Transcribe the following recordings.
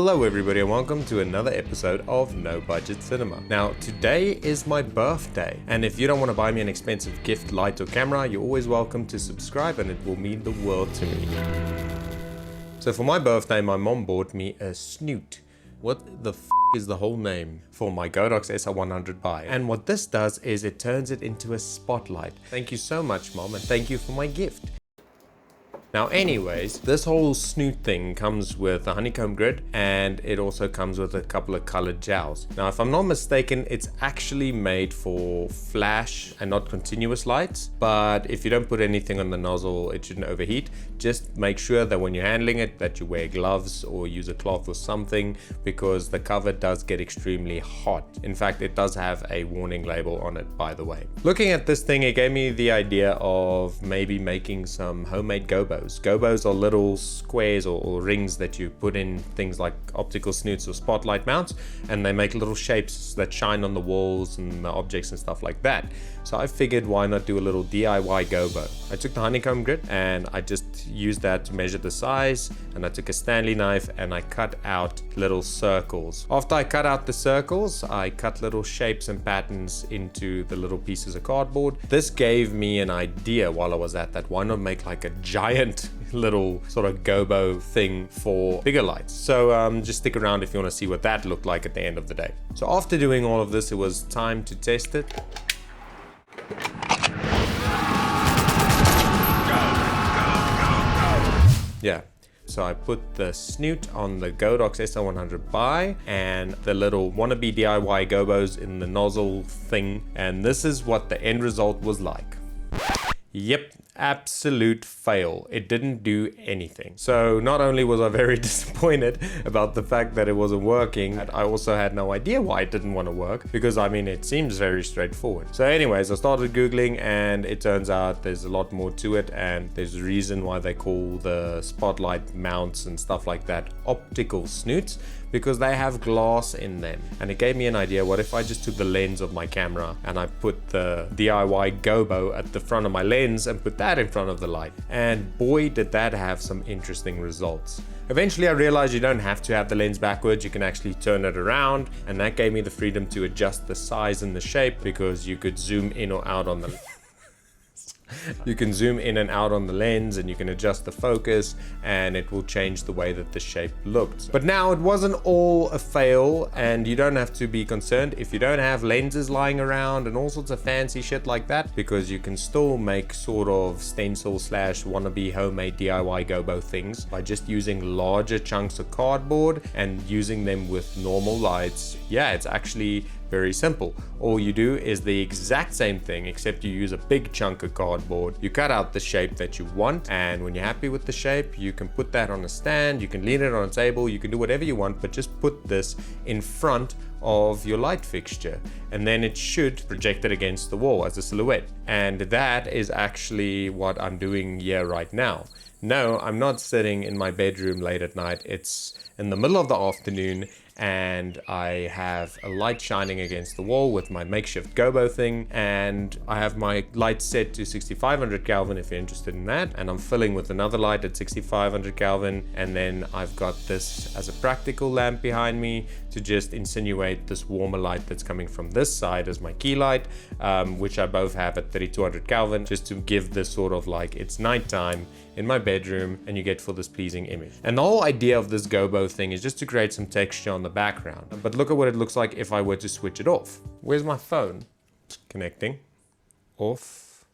Hello everybody and welcome to another episode of No Budget Cinema. Now today is my birthday, and if you don't want to buy me an expensive gift, light or camera, you're always welcome to subscribe and it will mean the world to me. So for my birthday my mom bought me a Snoot. What the is the whole name for my Gobo SR100 buy, and what this does is it turns it into a spotlight. Thank you so much mom, and thank you for my gift. Now anyways, this whole Snoot thing comes with a honeycomb grid, and it also comes with a couple of colored gels. Now if I'm not mistaken, it's actually made for flash and not continuous lights, but if you don't put anything on the nozzle it shouldn't overheat. Just make sure that when you're handling it that you wear gloves or use a cloth or something, because the cover does get extremely hot. In fact, it does have a warning label on it, by the way. Looking at this thing, it gave me the idea of maybe making some homemade Gobos. Gobos are little squares or rings that you put in things like optical snoots or spotlight mounts, and they make little shapes that shine on the walls and the objects and stuff like that. So I figured, why not do a little DIY Gobo? I took the honeycomb grid and I just used that to measure the size, and I took a Stanley knife and I cut out little circles. After I cut out the circles, I cut little shapes and patterns into the little pieces of cardboard. This gave me an idea while I was at that. Why not make like a giant little sort of Gobo thing for bigger lights? So just stick around if you want to see what that looked like at the end of the day. So after doing all of this, it was time to test it. Yeah, so I put the Snoot on the Gobo SR100 buy and the little wannabe DIY Gobos in the nozzle thing, and this is what the end result was like. Yep, absolute fail. It didn't do anything. So not only was I very disappointed about the fact that it wasn't working, I also had no idea why it didn't want to work, because I mean it seems very straightforward. So anyways, I started googling and it turns out there's a lot more to it, and there's a reason why they call the spotlight mounts and stuff like that optical snoots, because they have glass in them. And it gave me an idea, what if I just took the lens of my camera and I put the DIY Gobo at the front of my lens and put that in front of the light, and boy did that have some interesting results. Eventually I realized you don't have to have the lens backwards, you can actually turn it around, and that gave me the freedom to adjust the size and the shape, because you could zoom in or out on the you can zoom in and out on the lens, and you can adjust the focus, and it will change the way that the shape looked. But now it wasn't all a fail, and you don't have to be concerned if you don't have lenses lying around and all sorts of fancy shit like that, because you can still make sort of stencil slash wannabe homemade DIY Gobo things by just using larger chunks of cardboard and using them with normal lights. Yeah, it's actually very simple. All you do is the exact same thing, except you use a big chunk of cardboard. You cut out the shape that you want, and when you're happy with the shape, you can put that on a stand, you can lean it on a table, you can do whatever you want, but just put this in front of your light fixture, and then it should project it against the wall as a silhouette. And that is actually what I'm doing here right now. No, I'm not sitting in my bedroom late at night. It's in the middle of the afternoon, and I have a light shining against the wall with my makeshift Gobo thing, and I have my light set to 6500 Kelvin if you're interested in that, and I'm filling with another light at 6500 Kelvin, and then I've got this as a practical lamp behind me to just insinuate this warmer light that's coming from this side as my key light, which I both have at 3200 Kelvin, just to give this sort of like it's nighttime in my bedroom and you get for this pleasing image. And the whole idea of this Gobo thing is just to create some texture on the background. But look at what it looks like if I were to switch it off. Where's my phone? Connecting. Off.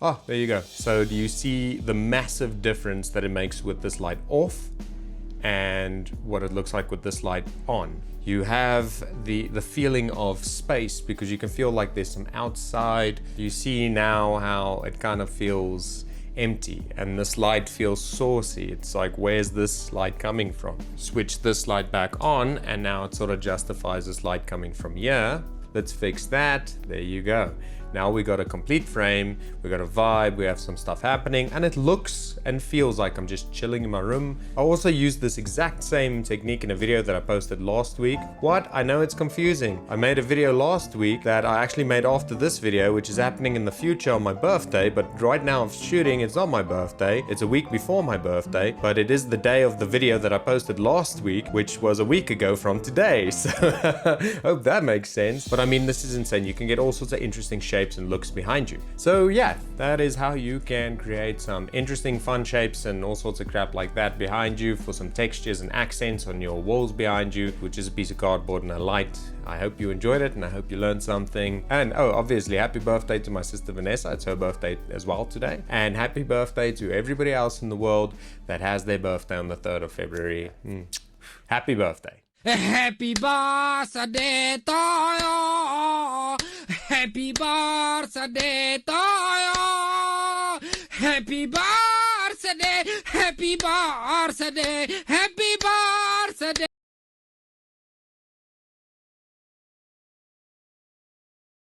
Oh, there you go. So do you see the massive difference that it makes with this light off and what it looks like with this light on? You have the feeling of space, because you can feel like there's some outside. You see now how it kind of feels empty, and this light feels saucy. It's like, where's this light coming from? Switch this light back on, and now it sort of justifies this light coming from here. Let's fix that. There you go. Now we got a complete frame, we got a vibe, we have some stuff happening, and it looks and feels like I'm just chilling in my room. I also used this exact same technique in a video that I posted last week. What? I know it's confusing. I made a video last week that I actually made after this video, which is happening in the future on my birthday, but right now I'm shooting, it's not my birthday, it's a week before my birthday, but it is the day of the video that I posted last week, which was a week ago from today, so hope that makes sense. But I mean, this is insane. You can get all sorts of interesting shapes and looks behind you. So yeah, that is how you can create some interesting fun shapes and all sorts of crap like that behind you for some textures and accents on your walls behind you, which is a piece of cardboard and a light. I hope you enjoyed it and I hope you learned something. And oh, obviously happy birthday to my sister Vanessa. It's her birthday as well today. And happy birthday to everybody else in the world that has their birthday on the 3rd of February. Happy birthday. Happy birthday to you. Happy birthday to you. Happy birthday. Happy birthday. Happy birthday.